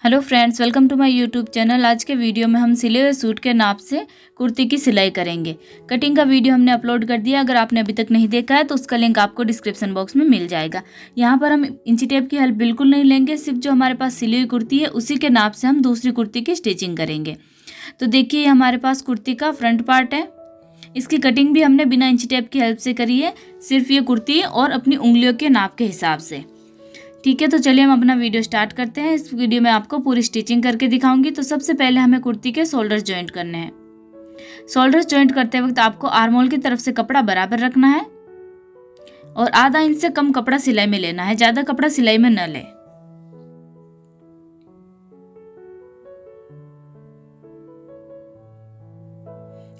Hello friends, welcome to my YouTube channel. आज के video में हम सिले हुए सूट के नाप से कुर्ती की सिलाई करेंगे। कटिंग का वीडियो हमने अपलोड कर दिया। अगर आपने अभी तक नहीं देखा है तो उसका लिंक आपको डिस्क्रिप्शन बॉक्स में मिल जाएगा। यहाँ पर हम इंची टेप की हेल्प बिल्कुल नहीं लेंगे, सिर्फ जो हमारे पास सिली हुई कुर्ती है उसी के नाप से हम दूसरी कुर्ती की स्टिचिंग करेंगे। तो देखिए, हमारे पास कुर्ती का फ्रंट पार्ट है। इसकी कटिंग भी हमने बिना इंची टेप की हेल्प से करी है, सिर्फ ये कुर्ती और अपनी उंगलियों के नाप के हिसाब से। ठीक है, तो चलिए हम अपना वीडियो स्टार्ट करते हैं। इस वीडियो में आपको पूरी स्टिचिंग करके दिखाऊंगी। तो सबसे पहले हमें कुर्ती के शोल्डर्स जॉइंट करने हैं। शोल्डर्स जॉइंट करते वक्त आपको आर्म होल की तरफ से कपड़ा बराबर रखना है और आधा इंच से कम कपड़ा सिलाई में लेना है, ज्यादा कपड़ा सिलाई में न ले।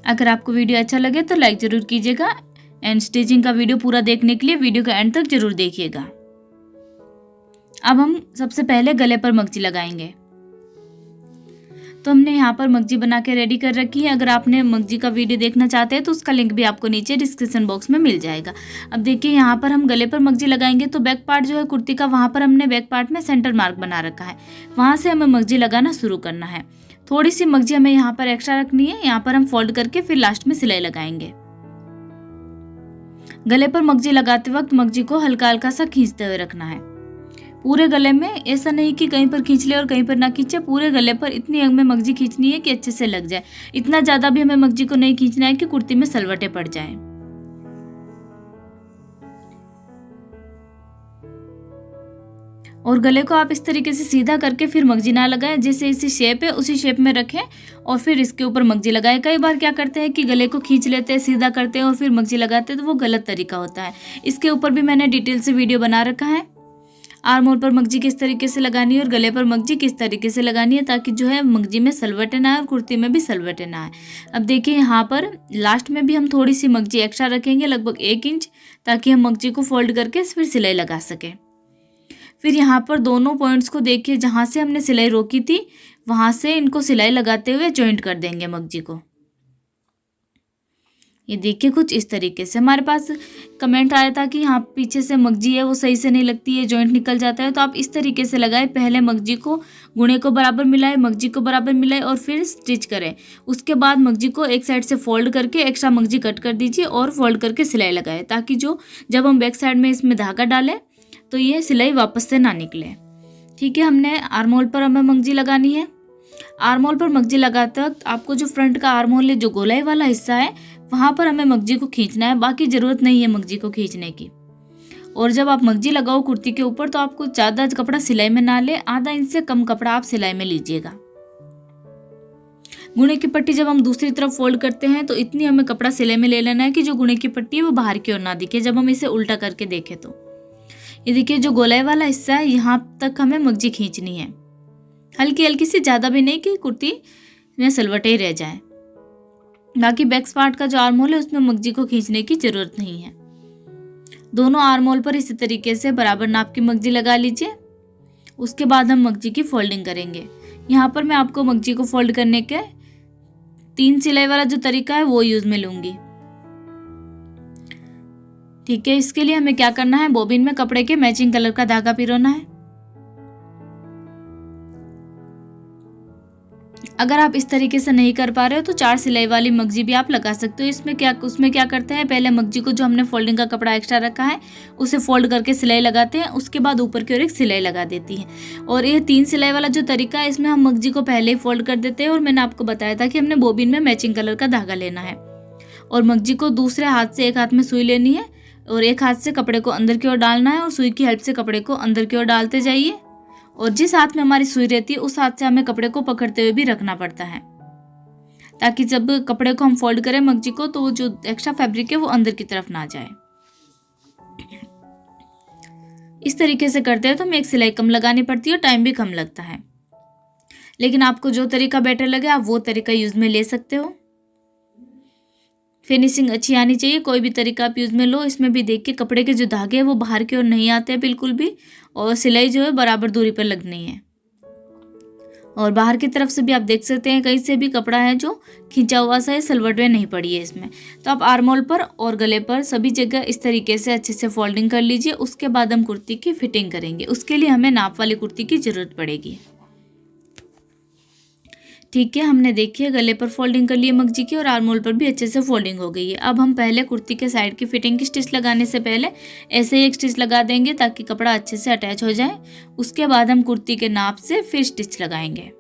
अगर आपको वीडियो अच्छा लगे तो लाइक जरूर कीजिएगा एंड स्टिचिंग का वीडियो पूरा देखने के लिए वीडियो का एंड तक जरूर देखिएगा। अब हम सबसे पहले गले पर मगजी लगाएंगे। तो हमने यहाँ पर मगजी बना के रेडी कर रखी है। अगर आपने मगजी का वीडियो देखना चाहते हैं तो उसका लिंक भी आपको नीचे डिस्क्रिप्शन बॉक्स में मिल जाएगा। अब देखिए, यहाँ पर हम गले पर मगजी लगाएंगे तो बैक पार्ट जो है कुर्ती का, वहाँ पर हमने बैक पार्ट में सेंटर मार्क बना रखा है, वहाँ से हमें मगजी लगाना शुरू करना है। थोड़ी सी मगजी हमें यहाँ पर एक्स्ट्रा रखनी है। यहाँ पर हम फोल्ड करके फिर लास्ट में सिलाई लगाएंगे। गले पर मगजी लगाते वक्त मगजी को हल्का हल्का सा खींचते हुए रखना है पूरे गले में। ऐसा नहीं कि कहीं पर खींच ले और कहीं पर ना खींचे, पूरे गले पर इतनी हमें मगजी खींचनी है कि अच्छे से लग जाए। इतना ज्यादा भी हमें मगजी को नहीं खींचना है कि कुर्ती में सलवटें पड़ जाएं। और गले को आप इस तरीके से सीधा करके फिर मगजी ना लगाएं। जैसे इसी शेप है उसी शेप में रखें और फिर इसके ऊपर मगजी लगाएं। कई बार क्या करते हैं कि गले को खींच लेते हैं, सीधा करते हैं और फिर मगजी लगाते हैं, तो वो गलत तरीका होता है। इसके ऊपर भी मैंने डिटेल से वीडियो बना रखा है। आर्म होल पर मगजी किस तरीके से लगानी है और गले पर मगजी किस तरीके से लगानी है, ताकि जो है मगजी में सलवटें ना आए और कुर्ती में भी सलवटें ना आए। अब देखिए, यहाँ पर लास्ट में भी हम थोड़ी सी मगजी एक्स्ट्रा रखेंगे, लगभग 1 इंच, ताकि हम मगजी को फोल्ड करके फिर सिलाई लगा सकें। फिर यहाँ पर दोनों पॉइंट्स को देखिए, जहाँ से हमने सिलाई रोकी थी वहाँ से इनको सिलाई लगाते हुए जॉइंट कर देंगे मगजी को। ये देखिए, कुछ इस तरीके से। हमारे पास कमेंट आया था कि यहाँ पीछे से मगजी है वो सही से नहीं लगती है, जॉइंट निकल जाता है। तो आप इस तरीके से लगाएं, पहले मगजी को गुणे को बराबर मिलाएं, मगजी को बराबर मिलाएं और फिर स्टिच करें। उसके बाद मगजी को एक साइड से फोल्ड करके एक्स्ट्रा मगजी कट कर दीजिए और फोल्ड करके सिलाई लगाएं, ताकि जो जब हम बैक साइड में इसमें धागा डालें तो ये सिलाई वापस से ना निकले। ठीक है, हमने आर्म होल पर हमें मगजी लगानी है। आर्म होल पर मगजी लगाते वक्त आपको जो फ्रंट का आर्म होल है, जो गोलाई वाला हिस्सा है, वहाँ पर हमें मगजी को खींचना है। बाकी ज़रूरत नहीं है मगजी को खींचने की। और जब आप मगजी लगाओ कुर्ती के ऊपर तो आपको ज़्यादा कपड़ा सिलाई में ना ले, आधा इंच से कम कपड़ा आप सिलाई में लीजिएगा। गुणे की पट्टी जब हम दूसरी तरफ फोल्ड करते हैं तो इतनी हमें कपड़ा सिलाई में ले लेना है कि जो गुणे की पट्टी है वो बाहर की ओर ना दिखे जब हम इसे उल्टा करके देखें तो। ये देखिए, जो गोलाई वाला हिस्सा है यहाँ तक हमें मगजी खींचनी है, हल्की हल्की सी, ज़्यादा भी नहीं कि कुर्ती में सलवटें रह जाए। बाकी बैक पार्ट का जो आर्म होल है उसमें मगजी को खींचने की जरूरत नहीं है। दोनों आर्म होल पर इसी तरीके से बराबर नाप की मगजी लगा लीजिए। उसके बाद हम मगजी की फोल्डिंग करेंगे। यहाँ पर मैं आपको मगजी को फोल्ड करने के 3 सिलाई वाला जो तरीका है वो यूज में लूंगी। ठीक है, इसके लिए हमें क्या करना है, बॉबिन में कपड़े के मैचिंग कलर का धागा पिरोना है। अगर आप इस तरीके से नहीं कर पा रहे हो तो 4 सिलाई वाली मगजी भी आप लगा सकते हो। उसमें क्या करते हैं, पहले मगजी को जो हमने फोल्डिंग का कपड़ा एक्स्ट्रा रखा है उसे फोल्ड करके सिलाई लगाते हैं, उसके बाद ऊपर की ओर एक सिलाई लगा देती है। और ये 3 सिलाई वाला जो तरीका है, इसमें हम मगजी को पहले ही फोल्ड कर देते हैं। और मैंने आपको बताया था कि हमने बॉबिन में मैचिंग कलर का धागा लेना है और मगजी को दूसरे हाथ से, एक हाथ में सुई लेनी है और एक हाथ से कपड़े को अंदर की ओर डालना है और सुई की हेल्प से कपड़े को अंदर की ओर डालते जाइए। और जिस हाथ में हमारी सुई रहती है उस हाथ से हमें कपड़े को पकड़ते हुए भी रखना पड़ता है, ताकि जब कपड़े को हम फोल्ड करें मगजी को तो वो जो एक्स्ट्रा फैब्रिक है वो अंदर की तरफ ना जाए। इस तरीके से करते हैं तो हमें एक सिलाई कम लगानी पड़ती है और टाइम भी कम लगता है। लेकिन आपको जो तरीका बेटर लगे आप वो तरीका यूज में ले सकते हो। फिनिशिंग अच्छी आनी चाहिए, कोई भी तरीका आप यूज में लो। इसमें भी देखिए, कपड़े के जो धागे हैं वो बाहर की ओर नहीं आते हैं बिल्कुल भी, और सिलाई जो है बराबर दूरी पर लगनी है। और बाहर की तरफ से भी आप देख सकते हैं कहीं से भी कपड़ा है जो खींचा हुआ सा है, सलवटें नहीं पड़ी है इसमें। तो आप आर्म होल पर और गले पर सभी जगह इस तरीके से अच्छे से फोल्डिंग कर लीजिए। उसके बाद हम कुर्ती की फिटिंग करेंगे। उसके लिए हमें नाप वाली कुर्ती की जरूरत पड़ेगी। ठीक है, हमने देखिए गले पर फोल्डिंग कर ली मगजी की और आर्मोल पर भी अच्छे से फोल्डिंग हो गई है। अब हम पहले कुर्ती के साइड की फिटिंग की स्टिच लगाने से पहले ऐसे ही एक स्टिच लगा देंगे ताकि कपड़ा अच्छे से अटैच हो जाए। उसके बाद हम कुर्ती के नाप से फिर स्टिच लगाएंगे।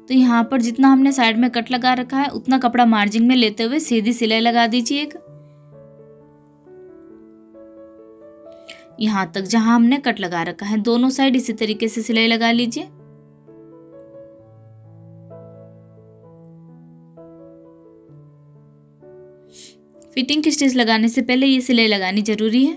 तो यहाँ पर जितना हमने साइड में कट लगा रखा है उतना कपड़ा मार्जिन में लेते हुए सीधी सिलाई लगा दीजिए। यहाँ तक जहां हमने कट लगा रखा है दोनों साइड इसी तरीके से सिलाई लगा लीजिए। फिटिंग की स्टिच लगाने से पहले ये सिलाई लगानी जरूरी है।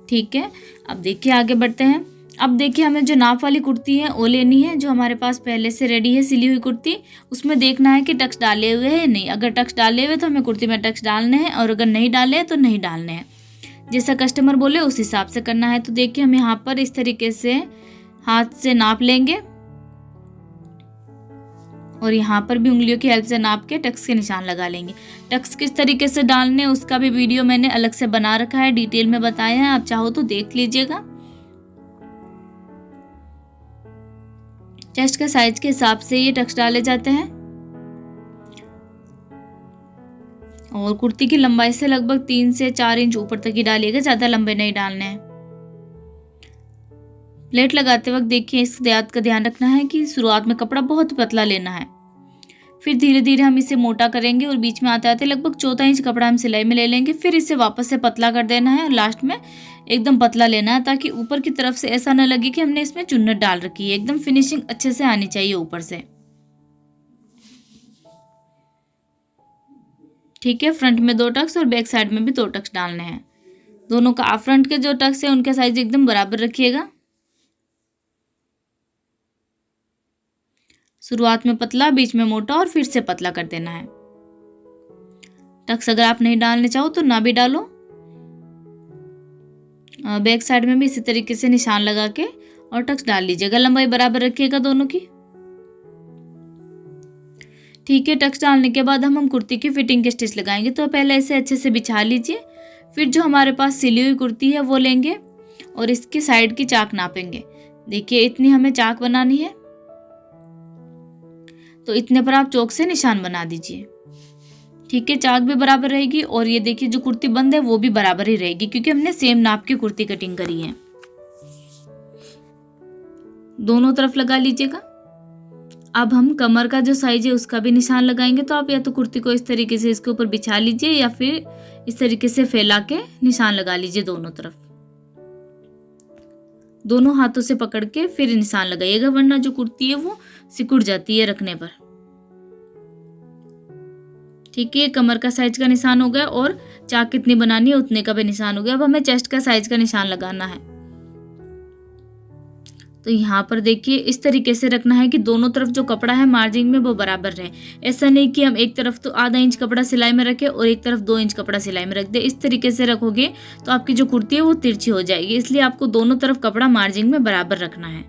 ठीक है, अब देखिए आगे बढ़ते हैं। अब देखिए हमें जो नाप वाली कुर्ती है वो लेनी है, जो हमारे पास पहले से रेडी है सिली हुई कुर्ती। उसमें देखना है कि टक्स डाले हुए हैं नहीं। अगर टक्स डाले हुए तो हमें कुर्ती में टक्स डालने हैं, और अगर नहीं डाले तो नहीं डालने हैं। जैसा कस्टमर बोले उस हिसाब से करना है। तो देखिए हम यहाँ पर इस तरीके से हाथ से नाप लेंगे और यहाँ पर भी उंगलियों की हेल्प से नाप के टक्स के निशान लगा लेंगे। टक्स किस तरीके से डालने उसका भी वीडियो मैंने अलग से बना रखा है, डिटेल में बताया है, आप चाहो तो देख लीजिएगा। चेस्ट के साइज के हिसाब से ये टक्स डाले जाते हैं और कुर्ती की लंबाई से लगभग 3 से 4 इंच ऊपर तक ही डालिएगा, ज्यादा लंबे नहीं डालने हैं। प्लेट लगाते वक्त देखिए इस बात का ध्यान रखना है कि शुरुआत में कपड़ा बहुत पतला लेना है, फिर धीरे धीरे हम इसे मोटा करेंगे और बीच में आते आते लगभग 14 इंच कपड़ा हम सिलाई में ले लेंगे। फिर इसे वापस से पतला कर देना है और लास्ट में एकदम पतला लेना है, ताकि ऊपर की तरफ से ऐसा न लगे कि हमने इसमें चुन्नट डाल रखी है। एकदम फिनिशिंग अच्छे से आनी चाहिए ऊपर से। ठीक है, फ्रंट में 2 टक्स और बैक साइड में भी 2 टक्स डालने हैं। दोनों का फ्रंट के जो टक्स है उनका साइज एकदम बराबर रखिएगा। शुरुआत में पतला, बीच में मोटा और फिर से पतला कर देना है। टक्स अगर आप नहीं डालने चाहो तो ना भी डालो। बैक साइड में भी इसी तरीके से निशान लगा के और टक्स डाल लीजिएगा। लंबाई बराबर रखिएगा दोनों की। ठीक है, टक्स डालने के बाद हम कुर्ती की फिटिंग के स्टिच लगाएंगे। तो पहले इसे अच्छे से बिछा लीजिए। फिर जो हमारे पास सिली हुई कुर्ती है वो लेंगे और इसकी साइड की चाक नापेंगे। देखिए इतनी हमें चाक बनानी है, तो इतने पर आप चौक से निशान बना दीजिए। ठीक है, चाक भी बराबर रहेगी और ये देखिए जो कुर्ती बंद है वो भी बराबर ही रहेगी, क्योंकि हमने सेम नाप की कुर्ती कटिंग करी है। दोनों तरफ लगा लीजिएगा। अब हम कमर का जो साइज है उसका भी निशान लगाएंगे। तो आप या तो कुर्ती को इस तरीके से इसके ऊपर बिछा लीजिए या फिर इस तरीके से फैला के निशान लगा लीजिए दोनों तरफ। दोनों हाथों से पकड़ के फिर निशान लगाइएगा, वरना जो कुर्ती है वो सिकुड़ जाती है रखने पर। ठीक है, कमर का साइज का निशान हो गया और चाक कितनी बनानी है उतने का भी निशान हो गया। अब हमें चेस्ट का साइज का निशान लगाना है। तो यहाँ पर देखिए इस तरीके से रखना है कि दोनों तरफ जो कपड़ा है मार्जिन में वो बराबर रहे। ऐसा नहीं कि हम एक तरफ तो आधा इंच कपड़ा सिलाई में रखें और एक तरफ 2 इंच कपड़ा सिलाई में रख दे। इस तरीके से रखोगे तो आपकी जो कुर्ती है वो तिरछी हो जाएगी। इसलिए आपको दोनों तरफ कपड़ा मार्जिन में बराबर रखना है।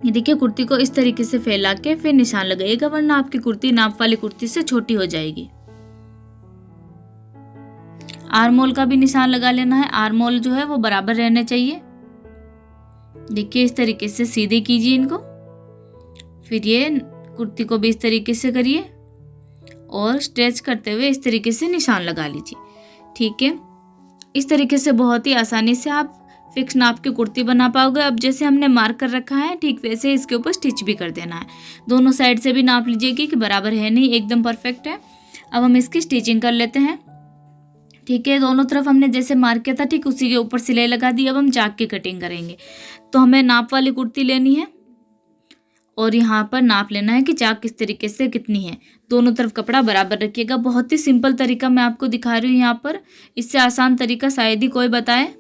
ये देखिए कुर्ती को इस तरीके से फैला के फिर निशान लगाइएगा, वरना आपकी कुर्ती नाप वाली कुर्ती से छोटी हो जाएगी। आर्मोल का भी निशान लगा लेना है। आर्मोल जो है वो बराबर रहने चाहिए। देखिए इस तरीके से सीधे कीजिए इनको। फिर ये कुर्ती को भी इस तरीके से करिए और स्ट्रेच करते हुए इस तरीके से निशान लगा लीजिए। ठीक है, इस तरीके से बहुत ही आसानी से आप फिक्स नाप की कुर्ती बना पाओगे। अब जैसे हमने मार्क कर रखा है ठीक वैसे इसके ऊपर स्टिच भी कर देना है। दोनों साइड से भी नाप लीजिएगा कि बराबर है नहीं, एकदम परफेक्ट है। अब हम इसकी स्टिचिंग कर लेते हैं। ठीक है, दोनों तरफ हमने जैसे मार्क किया था ठीक उसी के ऊपर सिलाई लगा दी। अब हम चाक की कटिंग करेंगे। तो हमें नाप वाली कुर्ती लेनी है और यहाँ पर नाप लेना है कि चाक किस तरीके से कितनी है। दोनों तरफ कपड़ा बराबर रखिएगा। बहुत ही सिंपल तरीका मैं आपको दिखा रही हूँ यहाँ पर। इससे आसान तरीका शायद ही कोई बताए।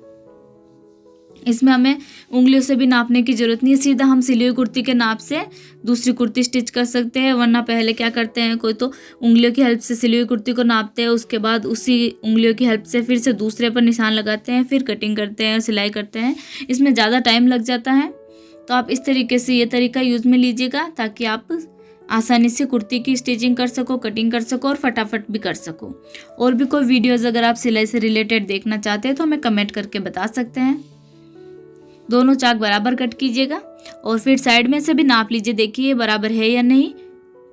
इसमें हमें उंगलियों से भी नापने की जरूरत नहीं है। सीधा हम सिली हुई कुर्ती के नाप से दूसरी कुर्ती स्टिच कर सकते हैं। वरना पहले क्या करते हैं, कोई तो उंगलियों की हेल्प से सिली हुई कुर्ती को नापते हैं, उसके बाद उसी उंगलियों की हेल्प से फिर से दूसरे पर निशान लगाते हैं, फिर कटिंग करते हैं और सिलाई करते हैं। इसमें ज़्यादा टाइम लग जाता है। तो आप इस तरीके से ये तरीका यूज़ में लीजिएगा ताकि आप आसानी से कुर्ती की स्टिचिंग कर सको, कटिंग कर सको और फटाफट भी कर सको। और भी कोई वीडियोज़ अगर आप सिलाई से रिलेटेड देखना चाहते हैं तो हमें कमेंट करके बता सकते हैं। दोनों चाक बराबर कट कीजिएगा और फिर साइड में से भी नाप लीजिए, देखिए बराबर है या नहीं।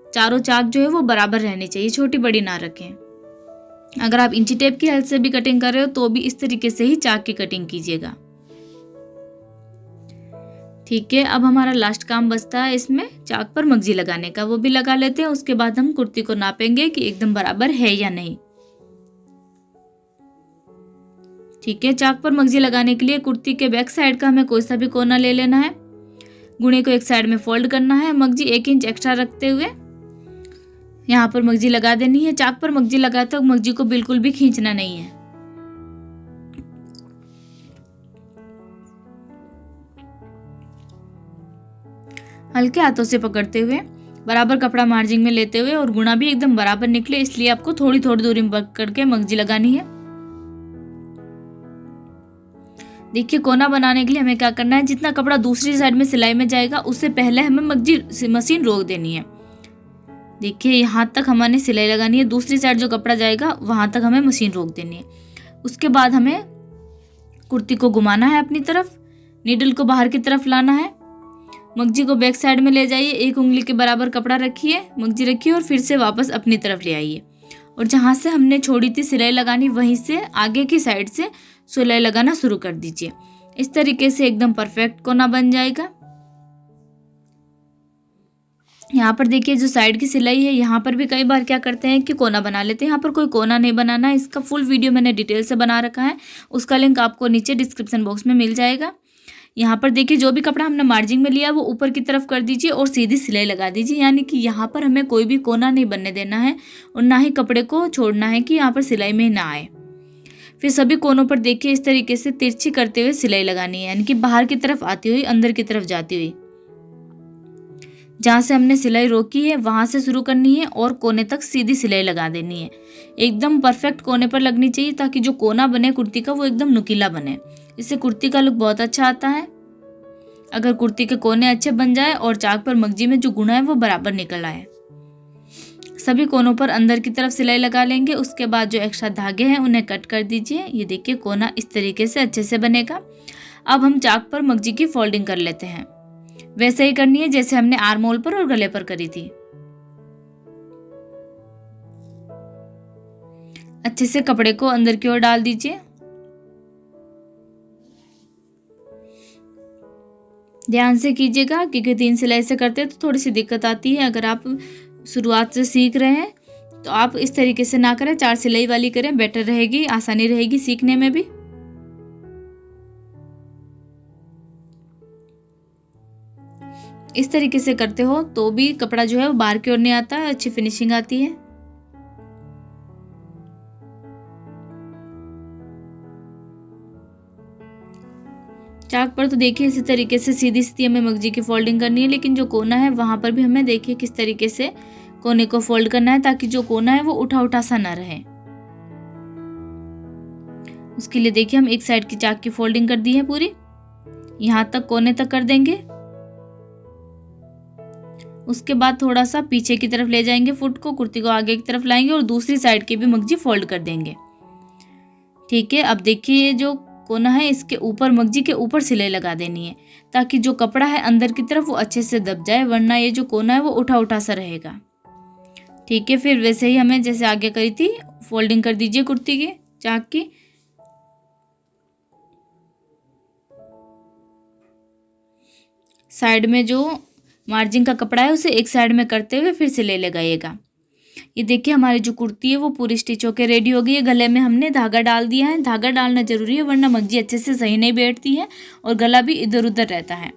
चारों चाक जो है वो बराबर रहने चाहिए, छोटी बड़ी ना रखें। अगर आप इंची टेप की हेल्प से भी कटिंग कर रहे हो तो भी इस तरीके से ही चाक की कटिंग कीजिएगा। ठीक है, अब हमारा लास्ट काम बचता है इसमें चाक पर मगजी लगाने का, वो भी लगा लेते हैं। उसके बाद हम कुर्ती को नापेंगे कि एकदम बराबर है या नहीं। ठीक है, चाक पर मगजी लगाने के लिए कुर्ती के बैक साइड का हमें कोई सा भी कोना ले लेना है। गुणे को एक साइड में फोल्ड करना है, मगजी 1 इंच एक्स्ट्रा रखते हुए यहाँ पर मगजी लगा देनी है। चाक पर मगजी लगाते वक्त मगजी को बिल्कुल भी खींचना नहीं है। हल्के हाथों से पकड़ते हुए बराबर कपड़ा मार्जिन में लेते हुए और गुणा भी एकदम बराबर निकले, इसलिए आपको थोड़ी थोड़ी दूरी में पकड़ के मगजी लगानी है। देखिए, कोना बनाने के लिए हमें क्या करना है, जितना कपड़ा दूसरी साइड में सिलाई में जाएगा उससे पहले हमें मगजी मशीन रोक देनी है। देखिए, यहाँ तक हमारे सिलाई लगानी है, दूसरी साइड जो कपड़ा जाएगा वहां तक हमें मशीन रोक देनी है। उसके बाद हमें कुर्ती को घुमाना है अपनी तरफ, नीडल को बाहर की तरफ लाना है, मगजी को बैक साइड में ले जाइए, 1 उंगली के बराबर कपड़ा रखिए, मगजी रखिए और फिर से वापस अपनी तरफ ले आइए और जहाँ से हमने छोड़ी थी सिलाई लगानी वहीं से आगे की साइड से सिलाई लगाना शुरू कर दीजिए। इस तरीके से एकदम परफेक्ट कोना बन जाएगा। यहाँ पर देखिए, जो साइड की सिलाई है यहाँ पर भी कई बार क्या करते हैं कि कोना बना लेते हैं। यहाँ पर कोई कोना नहीं बनाना है, इसका फुल वीडियो मैंने डिटेल से बना रखा है, उसका लिंक आपको नीचे डिस्क्रिप्शन बॉक्स में मिल जाएगा। यहाँ पर देखिए, जो भी कपड़ा हमने मार्जिन में लिया वो ऊपर की तरफ कर दीजिए और सीधी सिलाई लगा दीजिए, यानी कि यहाँ पर हमें कोई भी कोना नहीं बनने देना है और ना ही कपड़े को छोड़ना है कि यहाँ पर सिलाई में ना आए। फिर सभी कोनों पर देखिए इस तरीके से तिरछी करते हुए सिलाई लगानी है, यानी कि बाहर की तरफ आती हुई अंदर की तरफ जाती हुई। जहाँ से हमने सिलाई रोकी है वहां से शुरू करनी है और कोने तक सीधी सिलाई लगा देनी है। एकदम परफेक्ट कोने पर लगनी चाहिए ताकि जो कोना बने कुर्ती का वो एकदम नुकीला बने, इससे कुर्ती का लुक बहुत अच्छा आता है। अगर कुर्ती के कोने अच्छे बन जाए और चाक पर मगजी में जो गुणा है वो बराबर निकल आए। सभी कोनों पर अंदर की तरफ सिलाई लगा लेंगे। उसके बाद जो एक्स्ट्रा धागे हैं उन्हें कट कर दीजिए। ये देखिए, कोना इस तरीके से अच्छे से बनेगा। अब हम चाक पर मगजी की फोल्डिंग कर लेते हैं, वैसे ही करनी है जैसे हमने आर्म होल पर और गले पर करी थी। अच्छे से कपड़े को अंदर की ओर डाल दीजिए। ध्यान से कीजिएगा क्योंकि 3 सिलाई से करते हैं तो थोड़ी सी दिक्कत आती है। अगर आप शुरुआत से सीख रहे हैं तो आप इस तरीके से ना करें, 4 सिलाई वाली करें, बेटर रहेगी, आसानी रहेगी सीखने में भी। इस तरीके से करते हो तो भी कपड़ा जो है वो बाहर की ओर नहीं आता है, अच्छी फिनिशिंग आती है। चाक पर तो देखिए इसी तरीके से सीधी सीधी हमें मगजी की फोल्डिंग करनी है, लेकिन जो कोना है वहां पर भी हमें देखिए किस तरीके से कोने को फोल्ड करना है ताकि जो कोना है वो उठा उठा सा ना रहे। उसके लिए देखिए हम एक साइड की चाक की फोल्डिंग कर दी है पूरी, यहां तक कोने तक कर देंगे। उसके बाद थोड़ा सा पीछे की तरफ ले जाएंगे फुट को, कुर्ती को आगे की तरफ लाएंगे और दूसरी साइड की भी मगजी फोल्ड कर देंगे। ठीक है, अब देखिए ये जो कोना है इसके ऊपर मगजी के ऊपर सिलाई लगा देनी है ताकि जो कपड़ा है अंदर की तरफ वो अच्छे से दब जाए, वरना ये जो कोना है वो उठा उठा सा रहेगा। ठीक है, फिर वैसे ही हमें जैसे आगे करी थी फोल्डिंग कर दीजिए कुर्ती की चाक की। साइड में जो मार्जिन का कपड़ा है उसे एक साइड में करते हुए फिर सिलाई लगाइएगा। ये देखिए हमारी जो कुर्ती है वो पूरी स्टिच होकर रेडी हो गई है। गले में हमने धागा डाल दिया है, धागा डालना जरूरी है वरना मगजी अच्छे से सही नहीं बैठती है और गला भी इधर उधर रहता है।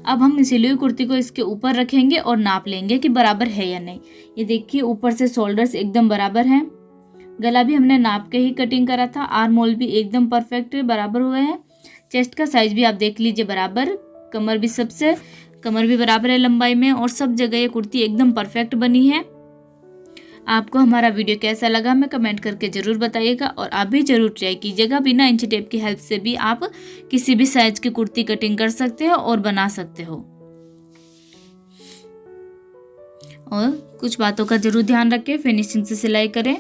अब हम सिली हुई कुर्ती को इसके ऊपर रखेंगे और नाप लेंगे कि बराबर है या नहीं। ये देखिए ऊपर से शोल्डर्स एकदम बराबर हैं, गला भी हमने नाप के ही कटिंग करा था, आर्म होल भी एकदम परफेक्ट बराबर हुए हैं। चेस्ट का साइज भी आप देख लीजिए बराबर, कमर भी बराबर है लंबाई में और सब जगह ये कुर्ती एकदम परफेक्ट बनी है। आपको हमारा वीडियो कैसा लगा हमें कमेंट करके ज़रूर बताइएगा और आप भी ज़रूर ट्राई कीजिएगा। बिना इंची टेप की हेल्प से भी आप किसी भी साइज की कुर्ती कटिंग कर सकते हो और बना सकते हो। और कुछ बातों का जरूर ध्यान रखें, फिनिशिंग से सिलाई करें,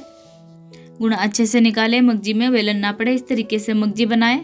गुणा अच्छे से निकालें, मगजी में वेलन ना पड़े, इस तरीके से मगजी बनाएं।